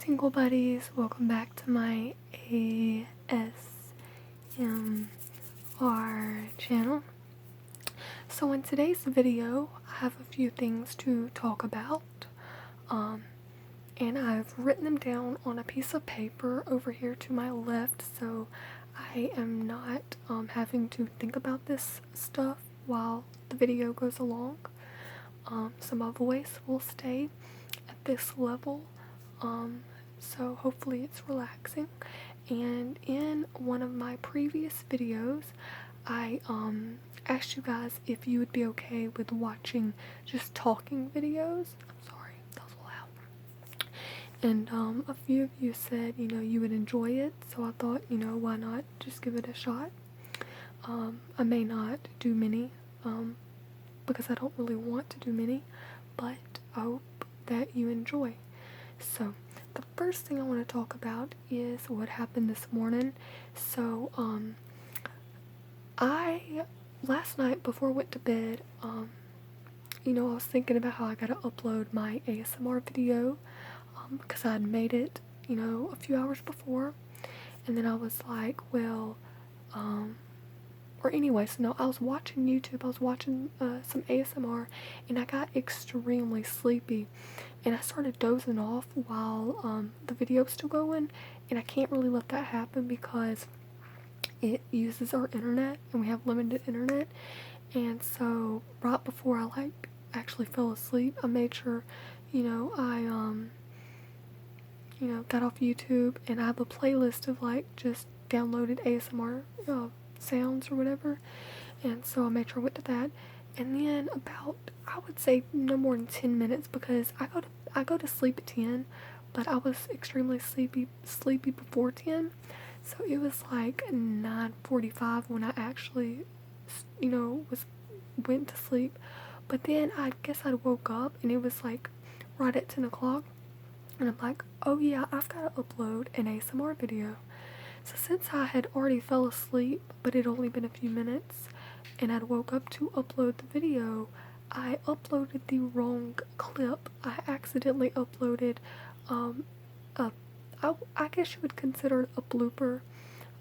Tingle Buddies, welcome back to my ASMR channel. So in today's video, I have a few things to talk about, and I've written them down on a piece of paper over here to my left, so I am not having to think about this stuff while the video goes along. So my voice will stay at this level, so hopefully it's relaxing. And in one of my previous videos, I asked you guys if you would be okay with watching just talking videos. I'm sorry, that was loud. And a few of you said, you would enjoy it, so I thought, why not just give it a shot. I may not do many, because I don't really want to do many, but I hope that you enjoy. So the first thing I want to talk about is what happened this morning. So last night before I went to bed, I was thinking about how I gotta upload my ASMR video, because I had made it, a few hours before, and then I was like, well, I was watching YouTube, I was watching some ASMR, and I got extremely sleepy, and I started dozing off while the video was still going, and I can't really let that happen because it uses our internet, and we have limited internet. And so right before I actually fell asleep, I made sure, I got off YouTube, and I have a playlist of just downloaded ASMR sounds or whatever, and so I made sure I went to that. And then about, I would say, no more than 10 minutes, because I go to sleep at 10, but I was extremely sleepy before 10, so it was like 9:45 when I actually went to sleep. But then I guess I woke up and it was right at 10 o'clock, and I'm like, oh yeah, I've got to upload an ASMR video. So since I had already fell asleep, but it had only been a few minutes, and I'd woke up to upload the video, I uploaded the wrong clip. I accidentally uploaded, I guess you would consider it a blooper.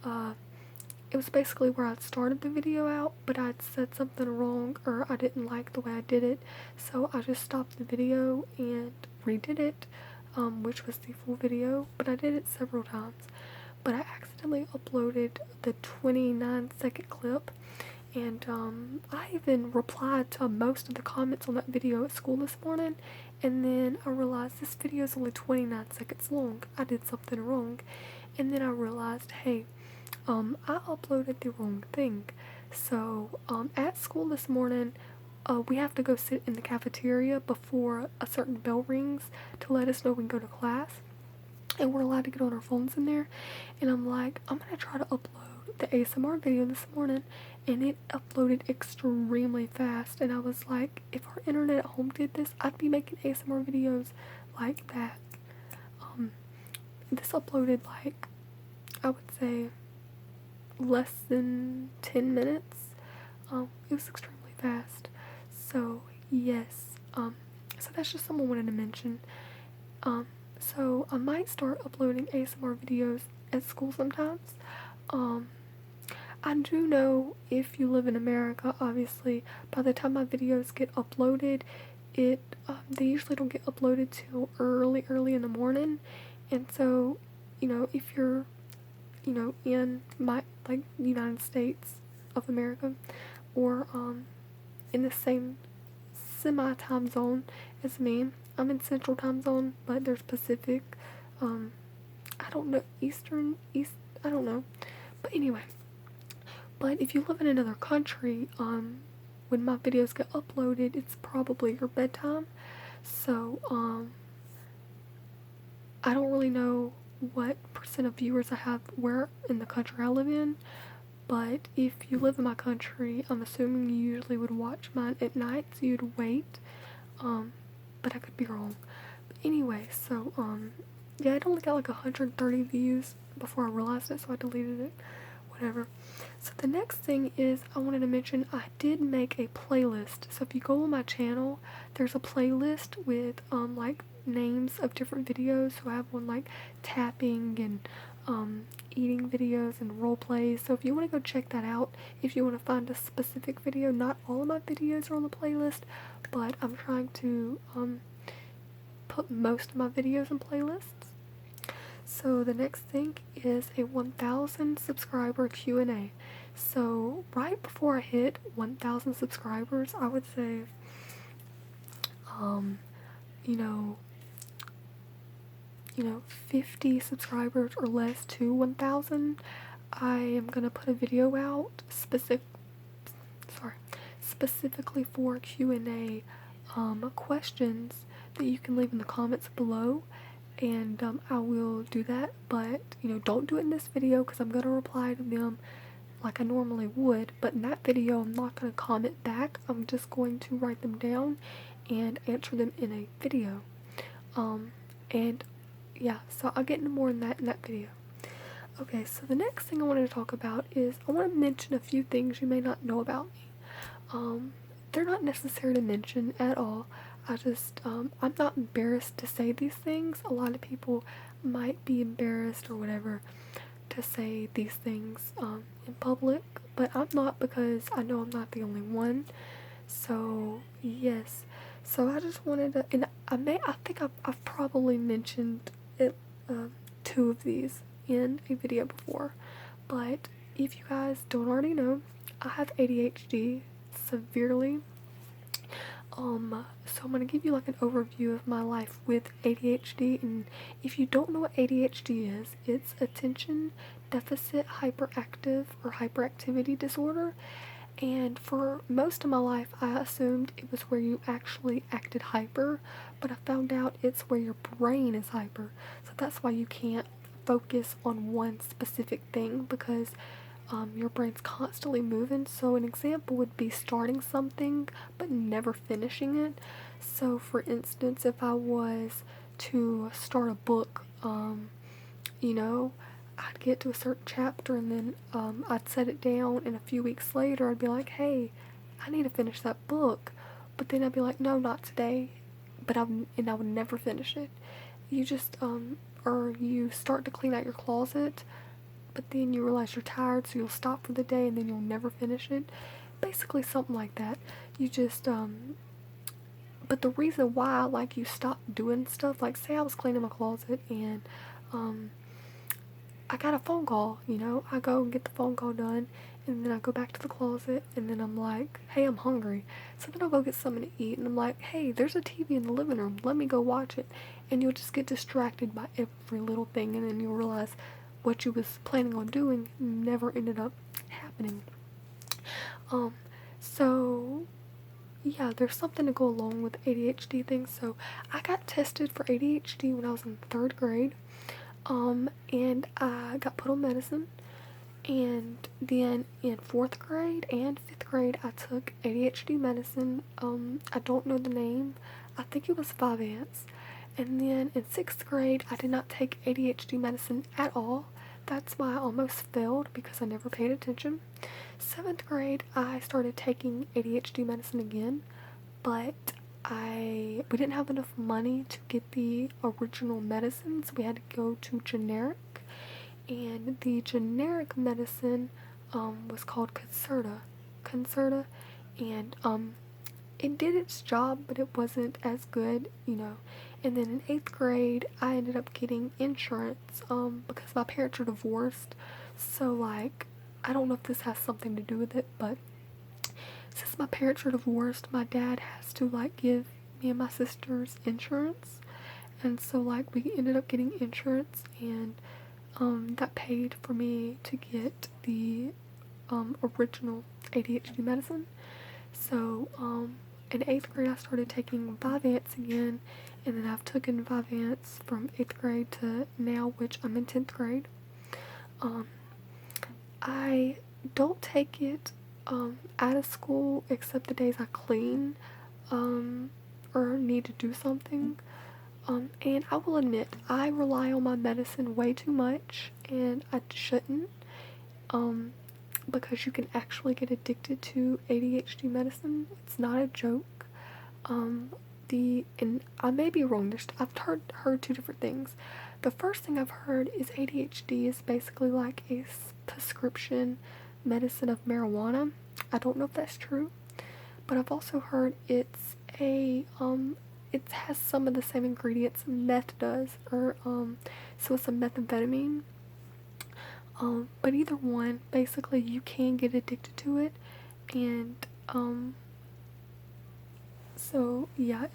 It was basically where I'd started the video out, but I'd said something wrong, or I didn't like the way I did it, so I just stopped the video and redid it, which was the full video, but I did it several times. But I accidentally uploaded the 29-second clip, and I even replied to most of the comments on that video at school this morning, and then I realized this video is only 29 seconds long. I did something wrong, and then I realized, hey, I uploaded the wrong thing. So at school this morning, we have to go sit in the cafeteria before a certain bell rings to let us know we can go to class. And we're allowed to get on our phones in there, and I'm like, I'm gonna try to upload the ASMR video this morning, and it uploaded extremely fast, and I was like, if our internet at home did this, I'd be making ASMR videos like that. This uploaded I would say less than 10 minutes. It was extremely fast. So yes, so that's just something I wanted to mention. So I might start uploading ASMR videos at school sometimes. I do know if you live in America, obviously, by the time my videos get uploaded, they usually don't get uploaded till early in the morning. And so, if you're, in United States of America, or in the same semi-time zone as me, I'm in Central Time Zone, but there's Pacific, I don't know, I don't know, but anyway, but if you live in another country, when my videos get uploaded, it's probably your bedtime, so, I don't really know what percent of viewers I have where in the country I live in, but if you live in my country, I'm assuming you usually would watch mine at night, so you'd wait, but I could be wrong. But anyway, so, yeah, it only got 130 views before I realized it, so I deleted it. Whatever. So the next thing is, I wanted to mention, I did make a playlist. So if you go on my channel, there's a playlist with, names of different videos. So I have one like tapping and eating videos and role plays. So if you want to go check that out, if you want to find a specific video, not all of my videos are on the playlist, but I'm trying to put most of my videos in playlists. So the next thing is a 1,000 subscriber Q&A. So right before I hit 1,000 subscribers, I would say, you know, 50 subscribers or less to 1,000, I am gonna put a video out specifically for Q&A questions that you can leave in the comments below, and I will do that. But don't do it in this video because I'm gonna reply to them like I normally would. But in that video, I'm not gonna comment back. I'm just going to write them down and answer them in a video. And yeah, so I'll get into more in that video. Okay, so the next thing I wanted to talk about is I want to mention a few things you may not know about me. They're not necessary to mention at all. I just, I'm not embarrassed to say these things. A lot of people might be embarrassed or whatever to say these things in public, but I'm not, because I know I'm not the only one. So yes, so I just wanted to, and I think I've probably mentioned it, 2 of these in a video before, but if you guys don't already know, I have ADHD severely. So I'm gonna give you like an overview of my life with ADHD, and if you don't know what ADHD is, it's attention deficit hyperactive or hyperactivity disorder. And for most of my life, I assumed it was where you actually acted hyper, but I found out it's where your brain is hyper. So that's why you can't focus on one specific thing, because your brain's constantly moving. So an example would be starting something but never finishing it. So for instance, if I was to start a book, I'd get to a certain chapter and then I'd set it down, and a few weeks later I'd be like, hey, I need to finish that book. But then I'd be like, no, not today. And I would never finish it. You just, or you start to clean out your closet, but then you realize you're tired, so you'll stop for the day and then you'll never finish it. Basically something like that. You just, but the reason why, like, you stop doing stuff, like say I was cleaning my closet and, I got a phone call, I go and get the phone call done, and then I go back to the closet, and then I'm like, hey, I'm hungry. So then I'll go get something to eat, and I'm like, hey, there's a TV in the living room, let me go watch it. And you'll just get distracted by every little thing, and then you'll realize what you was planning on doing never ended up happening. So yeah, there's something to go along with ADHD things. So I got tested for ADHD when I was in 3rd grade. And I got put on medicine, and then in 4th grade and 5th grade I took ADHD medicine. I don't know the name, I think it was Vyvanse. And then in 6th grade I did not take ADHD medicine at all. That's why I almost failed, because I never paid attention. 7th grade I started taking ADHD medicine again, but we didn't have enough money to get the original medicines. We had to go to generic, and the generic medicine was called Concerta, and it did its job, but it wasn't as good, And then in 8th grade I ended up getting insurance because my parents are divorced. So like, I don't know if this has something to do with it, but since my parents are divorced, my dad has to like give me and my sisters insurance, and so like we ended up getting insurance, and that paid for me to get the original ADHD medicine. So in 8th grade I started taking Vyvanse again, and then I've taken Vyvanse from 8th grade to now, which I'm in 10th grade. I don't take it out of school except the days I clean or need to do something. And I will admit, I rely on my medicine way too much, and I shouldn't, because you can actually get addicted to ADHD medicine. It's not a joke. and I may be wrong, I've heard two different things. The first thing I've heard is ADHD is basically like a prescription medicine of marijuana. I don't know if that's true, but I've also heard it has some of the same ingredients meth does, or so it's a methamphetamine. But either one, basically you can get addicted to it, and so yeah,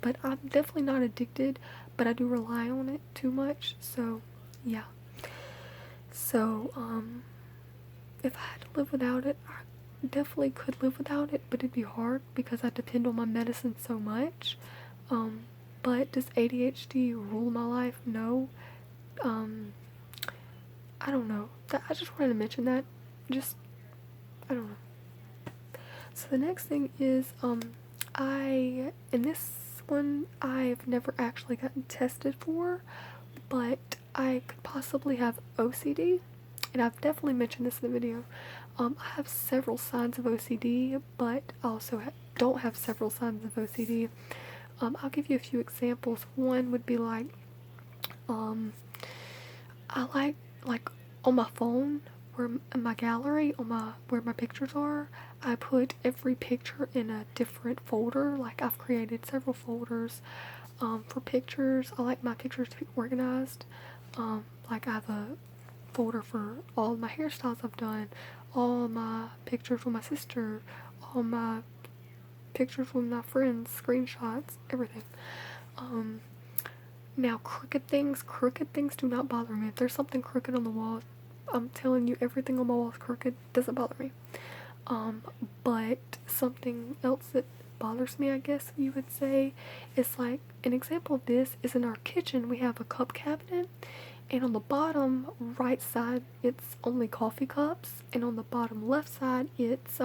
but I'm definitely not addicted, but I do rely on it too much. So yeah. So if I had to live without it, I definitely could live without it, but it'd be hard because I depend on my medicine so much. But does ADHD rule my life? No. Um, I don't know. I just wanted to mention that. Just, I don't know. So the next thing is, in this one, I've never actually gotten tested for, but I could possibly have OCD, and I've definitely mentioned this in the video. I have several signs of OCD, but I also don't have several signs of OCD. I'll give you a few examples. One would be like, I like on my phone, where in my gallery, where my pictures are, I put every picture in a different folder. Like I've created several folders for pictures. I like my pictures to be organized. Like I have a folder for all my hairstyles I've done, all my pictures with my sister, all my pictures with my friends, screenshots, everything. Now crooked things do not bother me. If there's something crooked on the wall, I'm telling you, everything on my wall is crooked, doesn't bother me. But something else that bothers me, I guess you would say, is like, an example of this is in our kitchen. We have a cup cabinet, and on the bottom right side it's only coffee cups, and on the bottom left side it's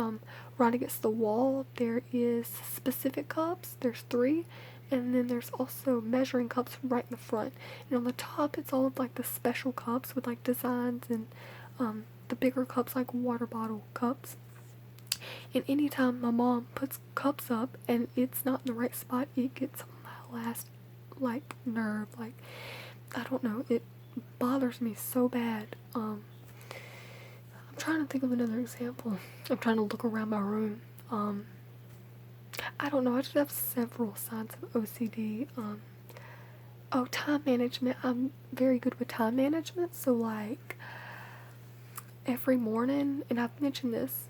right against the wall there is specific cups. There's 3, and then there's also measuring cups right in the front, and on the top it's all of like the special cups with like designs, and the bigger cups like water bottle cups. And anytime my mom puts cups up and it's not in the right spot, it gets on my last like nerve. Like, I don't know, it bothers me so bad. I'm trying to think of another example. I'm trying to look around my room. I don't know, I just have several signs of OCD. Time management. I'm very good with time management. So like every morning, and I've mentioned this,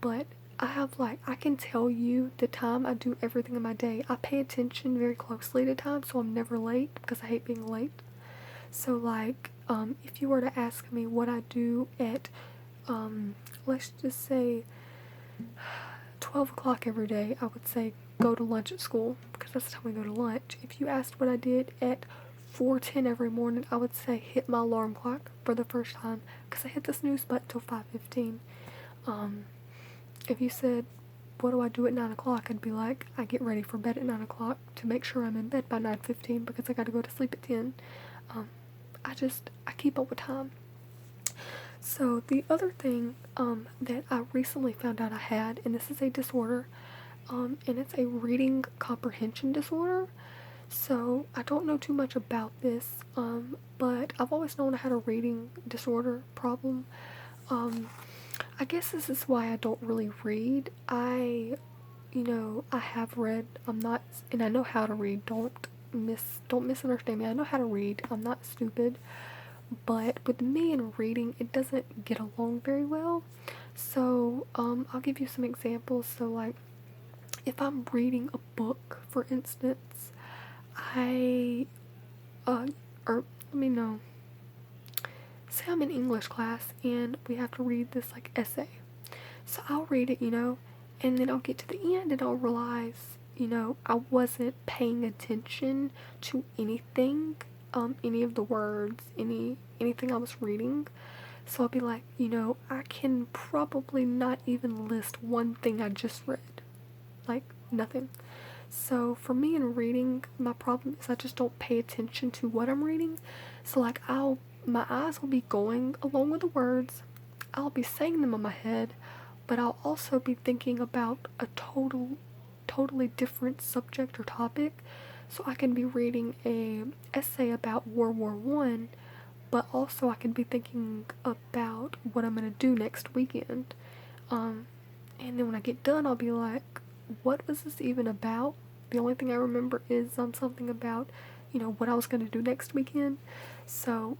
but I have I can tell you the time I do everything in my day. I pay attention very closely to time, so I'm never late because I hate being late. So if you were to ask me what I do at, let's just say 12 o'clock every day, I would say go to lunch at school, because that's the time we go to lunch. If you asked what I did at 4:10 every morning, I would say hit my alarm clock for the first time, because I hit the snooze button till 5:15. If you said, what do I do at 9 o'clock? I'd be like, I get ready for bed at 9 o'clock to make sure I'm in bed by 9:15 because I gotta go to sleep at 10. I keep up with time. So the other thing that I recently found out I had, and this is a disorder, and it's a reading comprehension disorder. So I don't know too much about this, but I've always known I had a reading disorder problem. I guess this is why I don't really read. I have read. I'm not, and I know how to read. Don't misunderstand me. I know how to read. I'm not stupid. But with me and reading, it doesn't get along very well. So, I'll give you some examples. So, if I'm reading a book, for instance, or let me know. Say I'm in English class and we have to read this, essay. So I'll read it, and then I'll get to the end and I'll realize, I wasn't paying attention to anything, any of the words, anything I was reading. So I'll be like, I can probably not even list one thing I just read. Nothing. So for me in reading, my problem is I just don't pay attention to what I'm reading. So my eyes will be going along with the words. I'll be saying them in my head, but I'll also be thinking about a totally different subject or topic. So I can be reading a essay about World War One, but also I can be thinking about what I'm gonna do next weekend. And then when I get done, I'll be like, what was this even about? The only thing I remember is something about, what I was gonna do next weekend. So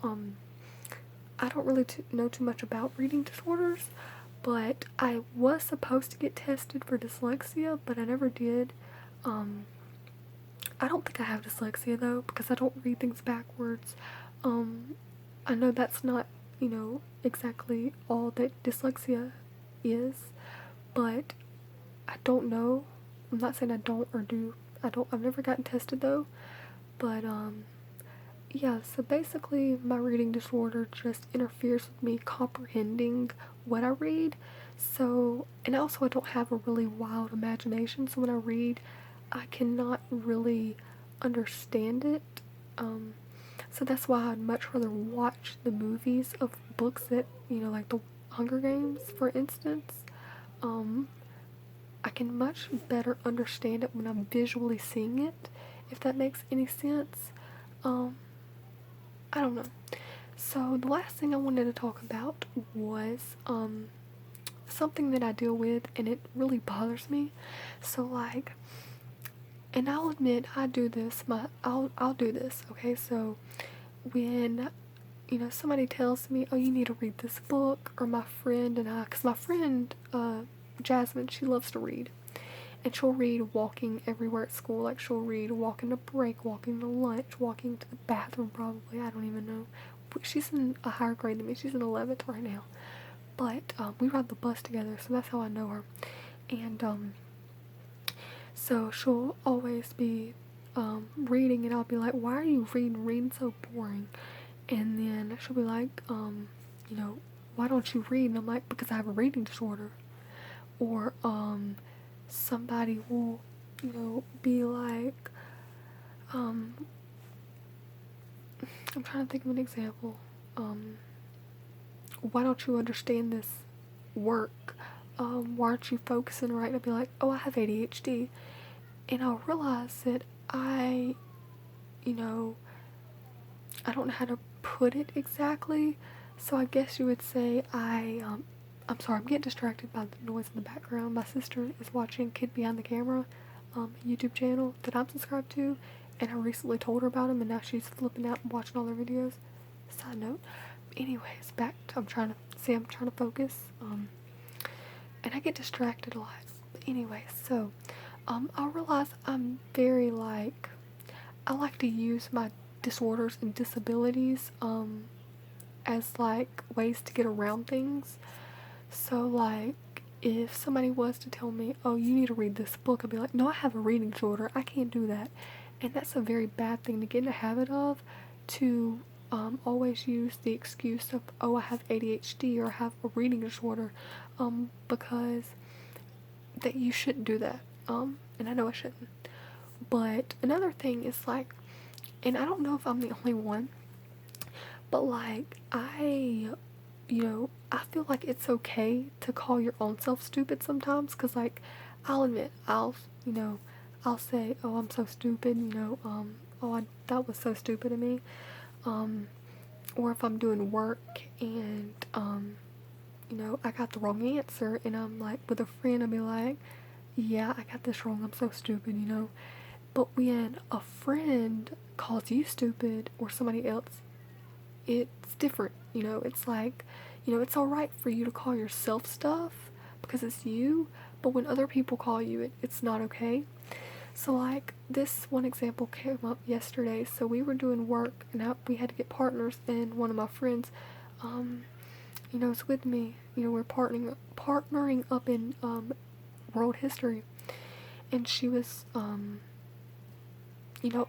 I don't really know too much about reading disorders, but I was supposed to get tested for dyslexia, but I never did. I don't think I have dyslexia though, because I don't read things backwards. I know that's not, exactly all that dyslexia is, but I don't know. I'm not saying I don't or do. I've never gotten tested though, but yeah, so basically my reading disorder just interferes with me comprehending what I read. So, and also I don't have a really wild imagination, so when I read, I cannot really understand it. So that's why I'd much rather watch the movies of books that, like the Hunger Games, for instance. I can much better understand it when I'm visually seeing it, if that makes any sense. I don't know. So the last thing I wanted to talk about was something that I deal with, and it really bothers me. So like, and I'll admit I do this. I'll do this. Okay, so when somebody tells me, oh, you need to read this book, or my friend and I, because my friend Jasmine, she loves to read, and she'll read walking everywhere at school. Like she'll read walking to break, walking to lunch, walking to the bathroom, probably, I don't even know. She's in a higher grade than me. She's in 11th right now, but we ride the bus together, so that's how I know her. And so she'll always be reading, and I'll be like, why are you reading so boring? And then she'll be like, why don't you read? And I'm like, because I have a reading disorder. Or somebody will, be like, I'm trying to think of an example. Why don't you understand this work? Why aren't you focusing right? And I'll be like, oh, I have ADHD. And I'll realize that I don't know how to put it exactly. So I guess you would say I'm sorry, I'm getting distracted by the noise in the background. My sister is watching Kid Behind the Camera, a YouTube channel that I'm subscribed to, and I recently told her about him, and now she's flipping out and watching all their videos. Side note. Anyways, I'm trying to focus, and I get distracted a lot. But anyway, so, I realize I'm very I like to use my disorders and disabilities, as ways to get around things. So if somebody was to tell me, oh, you need to read this book, I'd be like, no, I have a reading disorder, I can't do that. And that's a very bad thing to get in the habit of, to always use the excuse of, oh, I have ADHD or I have a reading disorder, because that you shouldn't do that. And I know I shouldn't. But another thing is and I don't know if I'm the only one, but I feel like it's okay to call your own self stupid sometimes, because I'll admit, I'll say, oh, I'm so stupid, oh, that was so stupid of me. Or if I'm doing work and I got the wrong answer, and I'm with a friend, I'll be like, yeah, I got this wrong, I'm so stupid. But when a friend calls you stupid, or somebody else, it's different. It's it's alright for you to call yourself stuff because it's you, but when other people call you it's not okay. So this one example came up yesterday. So we were doing work, and we had to get partners, and one of my friends is with me. We're partnering up in world history, and she was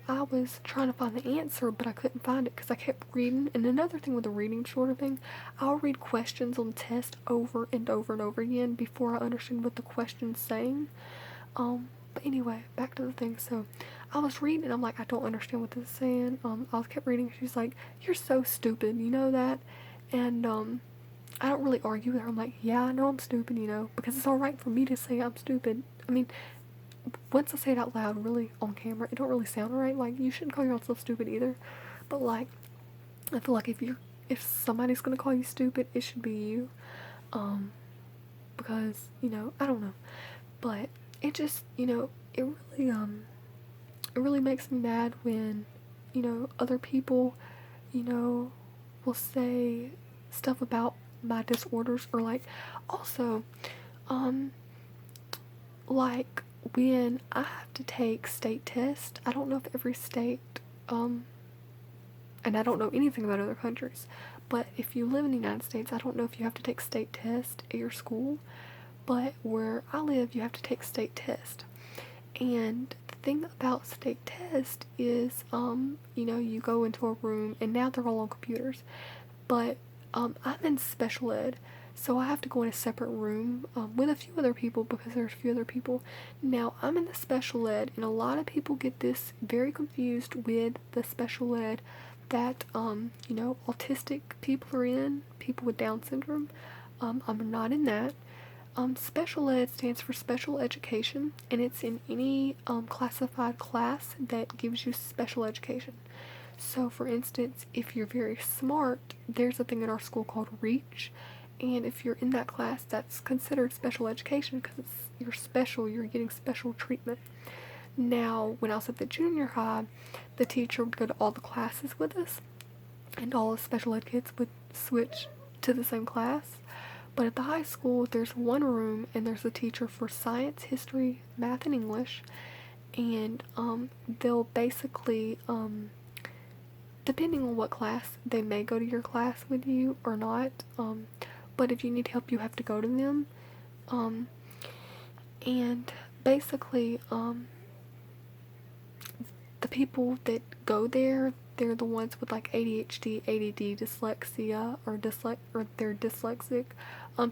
I was trying to find the answer, but I couldn't find it because I kept reading. And another thing with the reading disorder thing, I'll read questions on test over and over and over again before I understand what the question's saying. But anyway, back to the thing. So I was reading, and I'm like, I don't understand what this is saying. I kept reading. She's like, you're so stupid, you know that? And I don't really argue with her. I'm like, yeah, I know I'm stupid, because it's alright for me to say I'm stupid. I mean, once I say it out loud, really on camera, it don't really sound right. Like, you shouldn't call yourself stupid either. But like, I feel like if somebody's gonna call you stupid, it should be you. Because, I don't know. But it just, it really makes me mad when, other people, you know, will say stuff about my disorders, or like, also, um, like when I have to take state tests. I don't know if every state, um, and I don't know anything about other countries, but if you live in the United States, I don't know if you have to take state tests at your school, but where I live, you have to take state test. And the thing about state test is, you go into a room, and now they're all on computers, but I'm in special ed, so I have to go in a separate room with a few other people, because there's a few other people. Now, I'm in the special ed, and a lot of people get this very confused with the special ed that, autistic people are in, people with Down syndrome. I'm not in that. Special ed stands for special education, and it's in any classified class that gives you special education. So, for instance, if you're very smart, there's a thing in our school called REACH, and if you're in that class, that's considered special education because you're special, you're getting special treatment. Now, when I was at the junior high, the teacher would go to all the classes with us, and all the special ed kids would switch to the same class. But at the high school, there's one room, and there's a teacher for science, history, math, and English, and they'll basically, depending on what class, they may go to your class with you or not. But if you need help, you have to go to them. And basically, the people that go there, they're the ones with like ADHD, ADD, dyslexia, or they're dyslexic.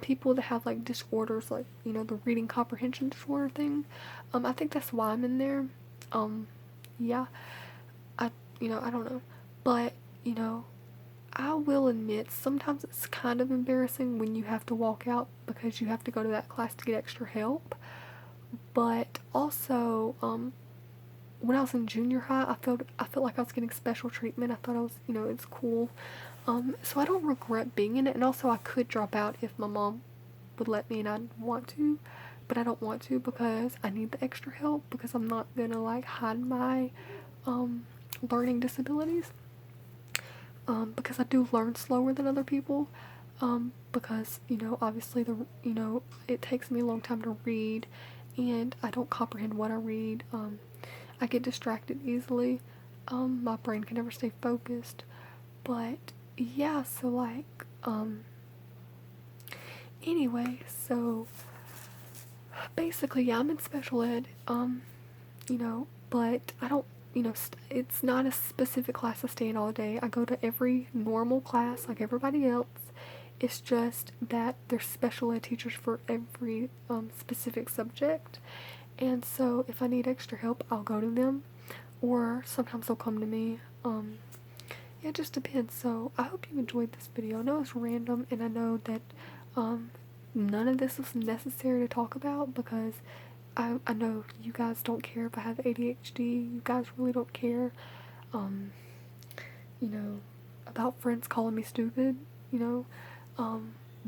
People that have like disorders, like the reading comprehension disorder thing. I think that's why I'm in there. Yeah, I don't know, but I will admit sometimes it's kind of embarrassing when you have to walk out because you have to go to that class to get extra help. But also, when I was in junior high, I felt like I was getting special treatment. I thought I was, it's cool. So I don't regret being in it, and also I could drop out if my mom would let me, and I'd want to, but I don't want to because I need the extra help, because I'm not gonna like hide my learning disabilities, because I do learn slower than other people, because obviously it takes me a long time to read, and I don't comprehend what I read. I get distracted easily. My brain can never stay focused. But yeah, so like, anyway, so basically, yeah, I'm in special ed, but I don't, it's not a specific class I stay in all day. I go to every normal class like everybody else. It's just that there's special ed teachers for every specific subject. And so if I need extra help, I'll go to them, or sometimes they'll come to me. Yeah, it just depends. So I hope you enjoyed this video. I know it's random, and I know that none of this was necessary to talk about, because I know you guys don't care if I have ADHD. You guys really don't care, um, about friends calling me stupid,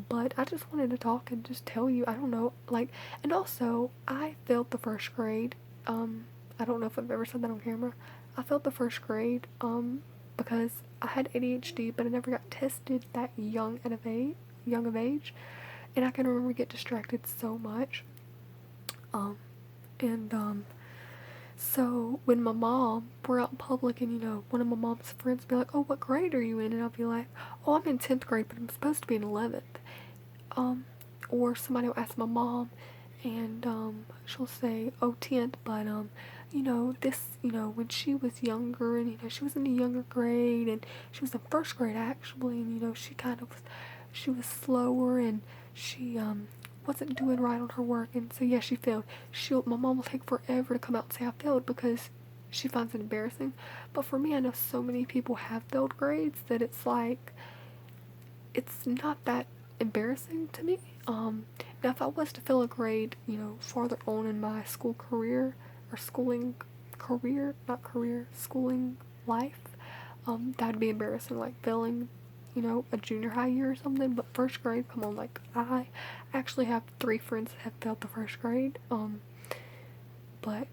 but I just wanted to talk and just tell you, I don't know, like, and also, I failed the first grade. I don't know if I've ever said that on camera. I failed the first grade, because I had ADHD, but I never got tested that young of age, and I can remember get distracted so much. And so when my mom, we're out in public, and one of my mom's friends be like, "Oh, what grade are you in?" And I'll be like, "Oh, I'm in 10th grade, but I'm supposed to be in 11th." Or somebody will ask my mom, and she'll say, "Oh, 10th, but when she was younger, and she was in a younger grade, and she was in first grade actually, and she was slower, and she wasn't doing right on her work, and so yeah, she failed." My mom will take forever to come out and say I failed, because she finds it embarrassing. But for me, I know so many people have failed grades that it's like, it's not that embarrassing to me. Now if I was to fail a grade, farther on in my school career, or schooling career, not career, schooling life, that'd be embarrassing, like failing, a junior high year or something. But first grade, come on, like I actually have 3 friends that have failed the first grade. But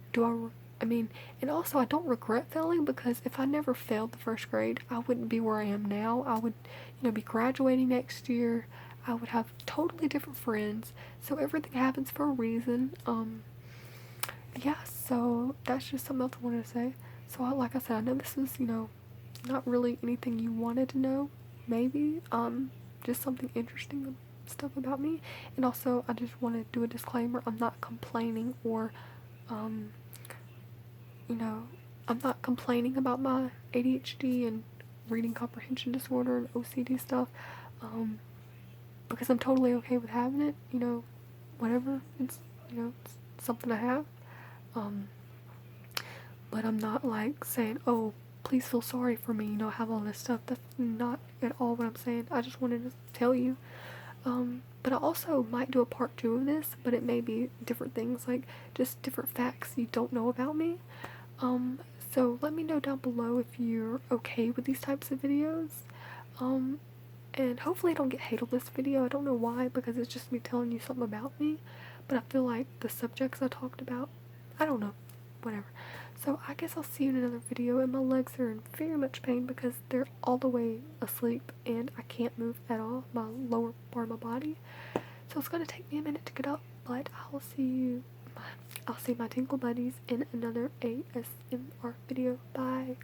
I mean, and also I don't regret failing, because if I never failed the first grade, I wouldn't be where I am now. I would, be graduating next year. I would have totally different friends. So everything happens for a reason. Yeah, so that's just something else I wanted to say. So like I said, I know this is, not really anything you wanted to know, maybe, just something interesting stuff about me. And also, I just want to do a disclaimer. I'm not complaining, or um, you know, I'm not complaining about my ADHD and reading comprehension disorder and OCD stuff, because I'm totally okay with having it, whatever. It's something I have. Um, but I'm not like saying, oh, please feel sorry for me, I have all this stuff. That's not at all what I'm saying. I just wanted to tell you. But I also might do a part 2 of this, but it may be different things, like just different facts you don't know about me. Um, so let me know down below if you're okay with these types of videos. Um, and hopefully I don't get hate on this video. I don't know why, because it's just me telling you something about me. But I feel like the subjects I talked about, I don't know, whatever. So I guess I'll see you in another video, and my legs are in very much pain because they're all the way asleep and I can't move at all, my lower part of my body. So it's gonna take me a minute to get up, but I'll see my tinkle buddies in another ASMR video. Bye.